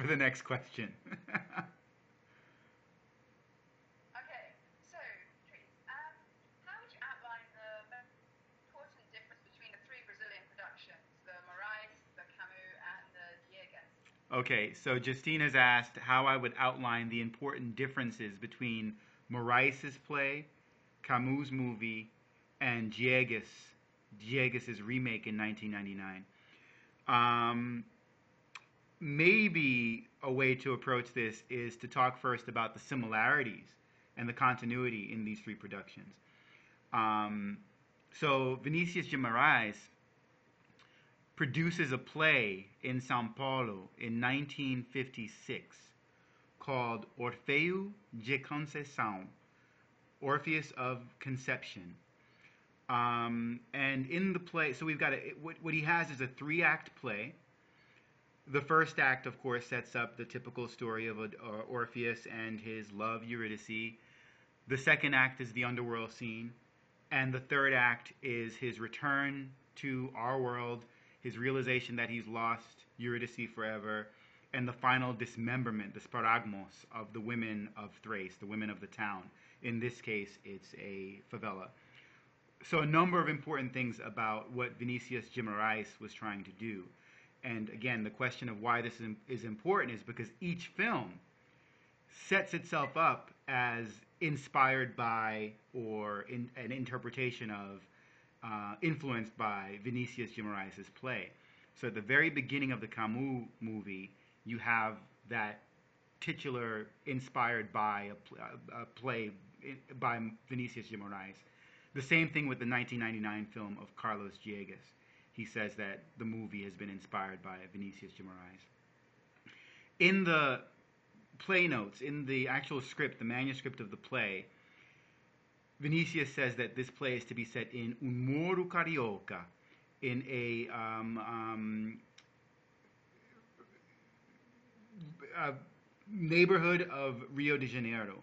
for the next question. Okay, so, Patrice, how would you outline the most important difference between the three Brazilian productions, the Moraes, the Camus, and the Diegues? Okay, so Justine has asked how I would outline the important differences between Moraes' play, Camus' movie, and Diegues' remake in 1999. Um, Maybe a way to approach this is to talk first about the similarities and the continuity in these three productions. Um, so Vinicius de Moraes produces a play in Sao Paulo in 1956 called Orfeu de Conceição, Orpheus of Conception. And in the play, so we've got what he has is a three-act play. The first act, of course, sets up the typical story of Orpheus and his love, Eurydice. The second act is the underworld scene. And the third act is his return to our world, his realization that he's lost Eurydice forever, and the final dismemberment, the sparagmos, of the women of Thrace, the women of the town. In this case, it's a favela. So a number of important things about what Vinicius de Moraes was trying to do. And again, the question of why this is important is because each film sets itself up as inspired by or in an interpretation of, influenced by Vinicius de Moraes' play. So at the very beginning of the Camus movie, you have that titular inspired by a play by Vinicius de Moraes. The same thing with the 1999 film of Carlos Diegues. He says that the movie has been inspired by Vinicius de Moraes. In the play notes, in the actual script, the manuscript of the play, Vinicius says that this play is to be set in un moro carioca, in a neighborhood of Rio de Janeiro.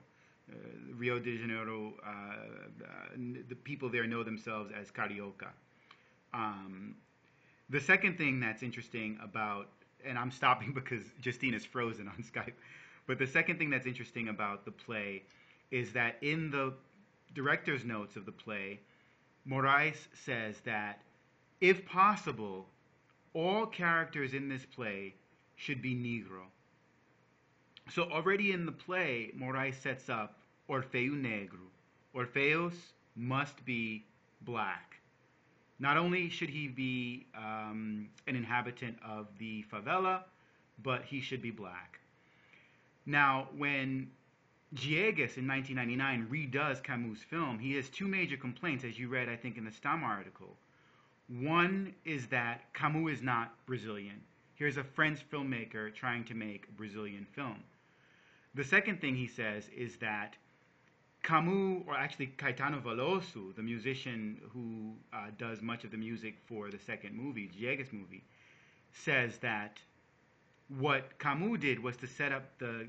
Rio de Janeiro, the people there know themselves as carioca. The second thing that's interesting about, and I'm stopping because Justine is frozen on Skype, but the second thing that's interesting about the play is that in the director's notes of the play, Moraes says that, if possible, all characters in this play should be Negro. So already in the play, Moraes sets up Orfeu Negro. Orpheus must be black. Not only should he be an inhabitant of the favela, but he should be black. Now, when Diegues in 1999 redoes Camus' film, he has two major complaints, as you read, I think, in the Stam article. One is that Camus is not Brazilian. Here's a French filmmaker trying to make a Brazilian film. The second thing he says is that Camus, or actually Caetano Veloso, the musician who does much of the music for the second movie, Diegues movie, says that what Camus did was to set up the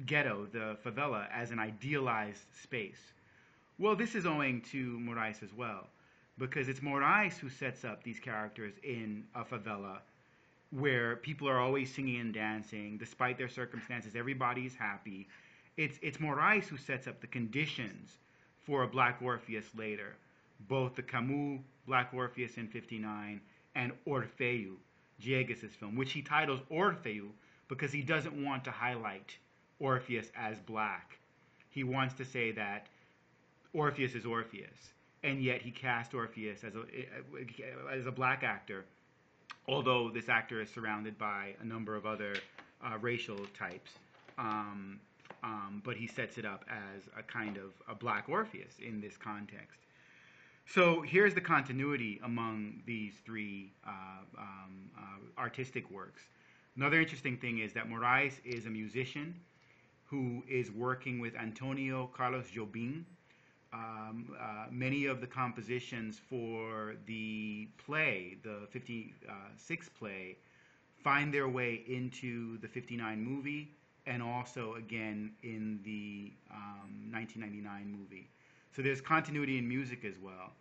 ghetto, the favela, as an idealized space. Well, this is owing to Moraes as well, because it's Moraes who sets up these characters in a favela where people are always singing and dancing, despite their circumstances, everybody's happy. It's Moraes who sets up the conditions for a Black Orpheus later, both the Camus Black Orpheus in '59 and Orfeu, Diegues' film, which he titles Orfeu because he doesn't want to highlight Orpheus as black. He wants to say that Orpheus is Orpheus, and yet he cast Orpheus as a black actor, although this actor is surrounded by a number of other racial types. But he sets it up as a kind of a Black Orpheus in this context. So here's the continuity among these three artistic works. Another interesting thing is that Moraes is a musician who is working with Antonio Carlos Jobim. Many of the compositions for the play, the 56 play, find their way into the 59 movie, and also again in the 1999 movie. So there's continuity in music as well.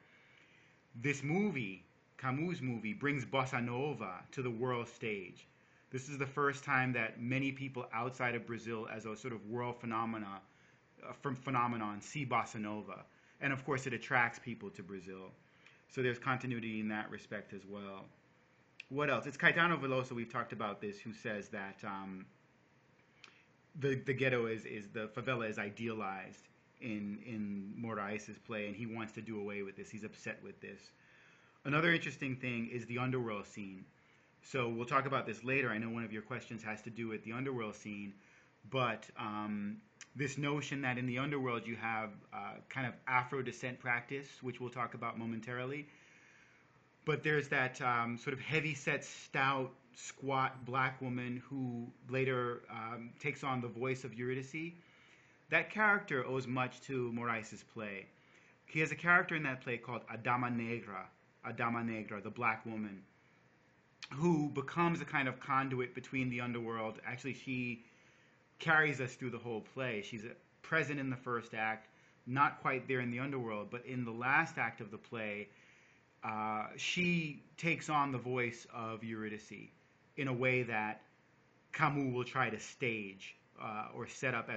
This movie, Camus' movie, brings bossa nova to the world stage. This is the first time that many people outside of Brazil, as a sort of world phenomenon, see bossa nova, and of course it attracts people to Brazil. So there's continuity in that respect as well. What else? It's Caetano Veloso. We've talked about this. Who says that the ghetto is the favela is idealized in Moraes' play, and he wants to do away with this. He's upset with this. Another interesting thing is the underworld scene. So we'll talk about this later. I know one of your questions has to do with the underworld scene, but this notion that in the underworld you have kind of Afro descent practice, which we'll talk about momentarily, but there's that sort of heavy-set, stout, squat black woman who later takes on the voice of Eurydice. That character owes much to Moraes' play. He has a character in that play called Adama Negra, the black woman, who becomes a kind of conduit between the underworld. Actually, she carries us through the whole play. She's present in the first act, not quite there in the underworld, but in the last act of the play, she takes on the voice of Eurydice in a way that Camus will try to stage or set up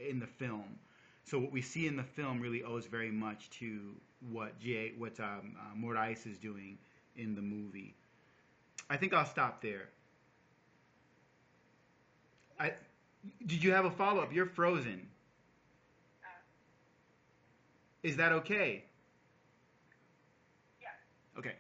in the film. So what we see in the film really owes very much to what Moraes is doing in the movie. I think I'll stop there. Did you have a follow-up? You're frozen. Is that okay? Yeah. Okay.